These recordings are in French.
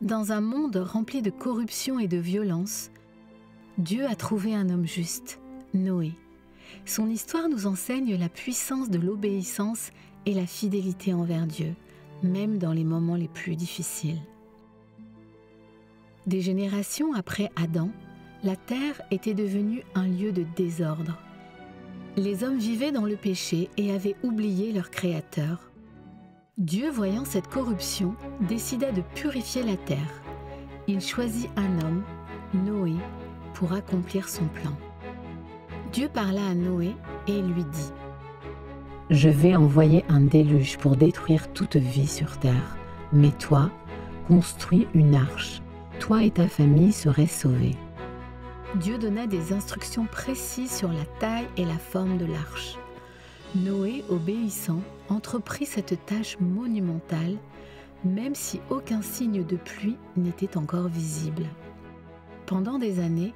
Dans un monde rempli de corruption et de violence, Dieu a trouvé un homme juste, Noé. Son histoire nous enseigne la puissance de l'obéissance et la fidélité envers Dieu, même dans les moments les plus difficiles. Des générations après Adam, la terre était devenue un lieu de désordre. Les hommes vivaient dans le péché et avaient oublié leur Créateur. Dieu, voyant cette corruption, décida de purifier la terre. Il choisit un homme, Noé, pour accomplir son plan. Dieu parla à Noé et lui dit : « Je vais envoyer un déluge pour détruire toute vie sur terre. Mais toi, construis une arche. Toi et ta famille serez sauvés. » Dieu donna des instructions précises sur la taille et la forme de l'arche. Noé, obéissant, entreprit cette tâche monumentale, même si aucun signe de pluie n'était encore visible. Pendant des années,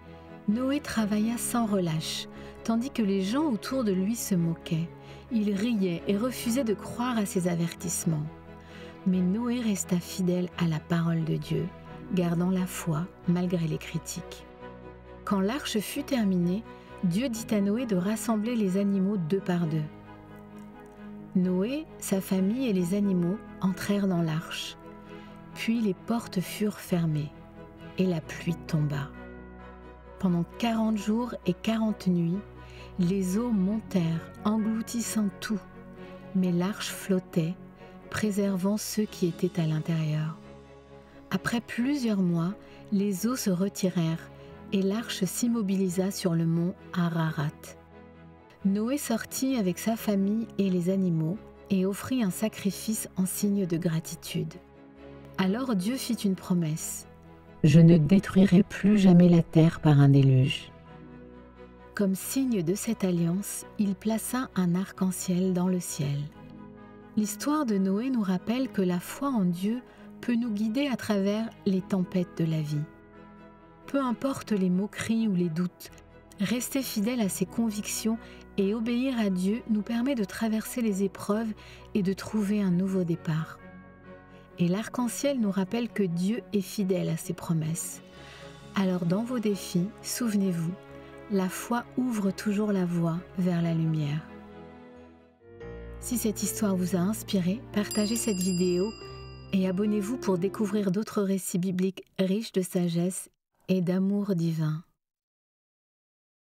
Noé travailla sans relâche, tandis que les gens autour de lui se moquaient. Ils riaient et refusaient de croire à ses avertissements. Mais Noé resta fidèle à la parole de Dieu, gardant la foi malgré les critiques. Quand l'arche fut terminée, Dieu dit à Noé de rassembler les animaux deux par deux. Noé, sa famille et les animaux entrèrent dans l'arche. Puis les portes furent fermées et la pluie tomba. Pendant 40 jours et 40 nuits, les eaux montèrent, engloutissant tout, mais l'arche flottait, préservant ceux qui étaient à l'intérieur. Après plusieurs mois, les eaux se retirèrent et l'arche s'immobilisa sur le mont Ararat. Noé sortit avec sa famille et les animaux et offrit un sacrifice en signe de gratitude. Alors Dieu fit une promesse : « Je ne détruirai plus jamais la terre par un déluge. » Comme signe de cette alliance, il plaça un arc-en-ciel dans le ciel. L'histoire de Noé nous rappelle que la foi en Dieu peut nous guider à travers les tempêtes de la vie. Peu importe les moqueries ou les doutes, rester fidèle à ses convictions et obéir à Dieu nous permet de traverser les épreuves et de trouver un nouveau départ. Et l'arc-en-ciel nous rappelle que Dieu est fidèle à ses promesses. Alors dans vos défis, souvenez-vous, la foi ouvre toujours la voie vers la lumière. Si cette histoire vous a inspiré, partagez cette vidéo et abonnez-vous pour découvrir d'autres récits bibliques riches de sagesse et d'amour divin.